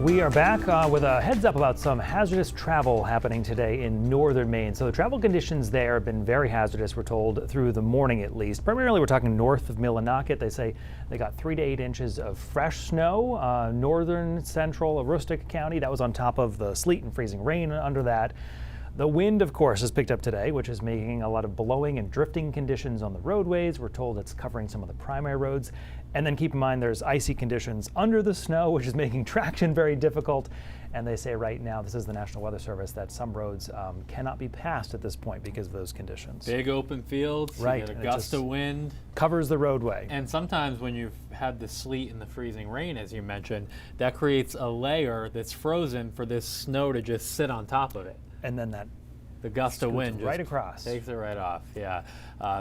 We are back with a heads up about some hazardous travel happening today in northern Maine. So the travel conditions there have been very hazardous, we're told, through the morning at least. Primarily we're talking north of Millinocket. They say they got 3 to 8 inches of fresh snow. Northern central Aroostook County, that was on top of the sleet and freezing rain under that. The wind, of course, has picked up today, which is making a lot of blowing and drifting conditions on the roadways. We're told it's covering some of the primary roads. And then keep in mind there's icy conditions under the snow, which is making traction very difficult. And they say right now, this is the National Weather Service, that some roads cannot be passed at this point because of those conditions. Big open fields, right. You get a gust of wind. Covers the roadway. And sometimes when you've had the sleet and the freezing rain, as you mentioned, that creates a layer that's frozen for this snow to just sit on top of it. And then that the gust of wind right across. Takes it right off, yeah.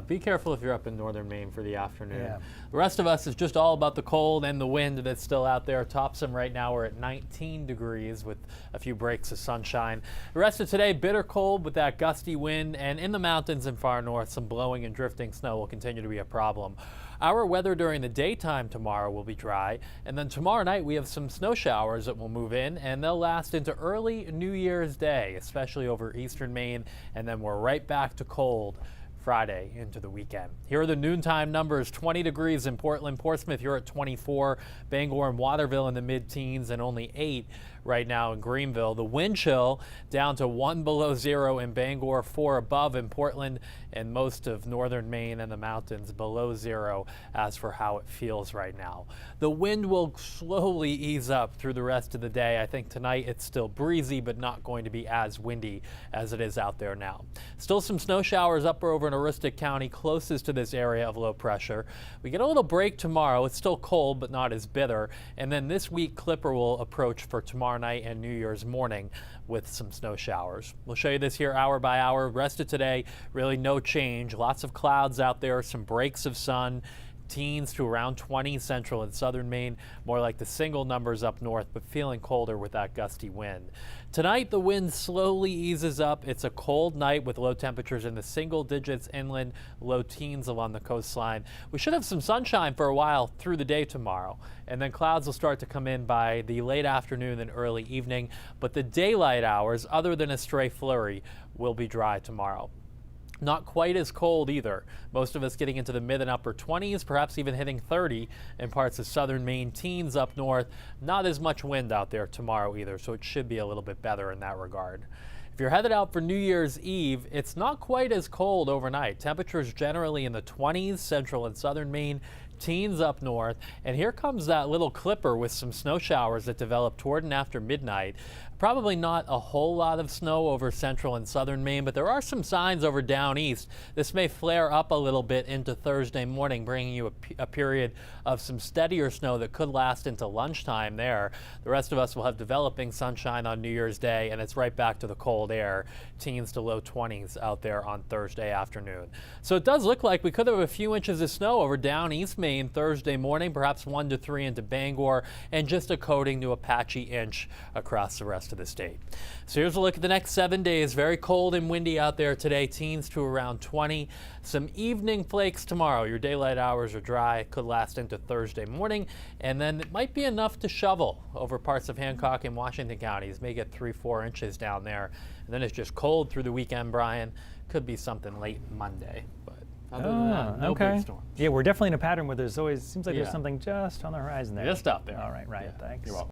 Be careful if you're up in northern Maine for the afternoon. Yeah. The rest of us is just all about the cold and the wind that's still out there. Topsom right now we're at 19 degrees with a few breaks of sunshine. The rest of today, bitter cold with that gusty wind, and in the mountains and far north, some blowing and drifting snow will continue to be a problem. Our weather during the daytime tomorrow will be dry, and then tomorrow night we have some snow showers that will move in, and they'll last into early New Year's Day, especially over eastern Maine, and then we're right back to cold Friday into the weekend. Here are the noontime numbers. 20 degrees in Portland, Portsmouth, you're at 24, Bangor and Waterville in the mid-teens, and only 8 right now in Greenville. The wind chill down to 1 below 0 in Bangor, 4 above in Portland, and most of northern Maine and the mountains below 0 as for how it feels right now. The wind will slowly ease up through the rest of the day. I think tonight it's still breezy, but not going to be as windy as it is out there now. Still some snow showers up over in Aroostook County, closest to this area of low pressure. We get a little break tomorrow. It's still cold, but not as bitter. And then this week, Clipper will approach for tomorrow night and New Year's morning with some snow showers. We'll show you this here hour by hour. Rest of today, really no change. Lots of clouds out there, some breaks of sun. Teens to around 20 central and southern Maine, more like the single numbers up north, but feeling colder with that gusty wind. Tonight, the wind slowly eases up. It's a cold night with low temperatures in the single digits inland, low teens along the coastline. We should have some sunshine for a while through the day tomorrow, and then clouds will start to come in by the late afternoon and early evening, but the daylight hours, other than a stray flurry, will be dry tomorrow. Not quite as cold either. Most of us getting into the mid and upper 20s, perhaps even hitting 30 in parts of southern Maine, teens up north. Not as much wind out there tomorrow either, so it should be a little bit better in that regard. If you're headed out for New Year's Eve, it's not quite as cold overnight. Temperatures generally in the 20s, central and southern Maine, teens up north, and here comes that little clipper with some snow showers that develop toward and after midnight. Probably not a whole lot of snow over central and southern Maine, but there are some signs over down east. This may flare up a little bit into Thursday morning, bringing you a period of some steadier snow that could last into lunchtime there. The rest of us will have developing sunshine on New Year's Day, and it's right back to the cold air, teens to low 20s out there on Thursday afternoon. So it does look like we could have a few inches of snow over down east Maine Thursday morning, perhaps 1 to 3 into Bangor, and just a coating to a patchy inch across the rest of the state. So here's a look at the next 7 days. Very cold and windy out there today, teens to around 20. Some evening flakes tomorrow. Your daylight hours are dry, could last into Thursday morning, and then it might be enough to shovel over parts of Hancock and Washington counties. May get 3-4 inches down there. And then it's just cold through the weekend, Brian. Could be something late Monday, but other than that, no big storms. Yeah, we're definitely in a pattern where there's always, seems like there's something just on the horizon there. Just up there. All right, Ryan, thanks. You're welcome.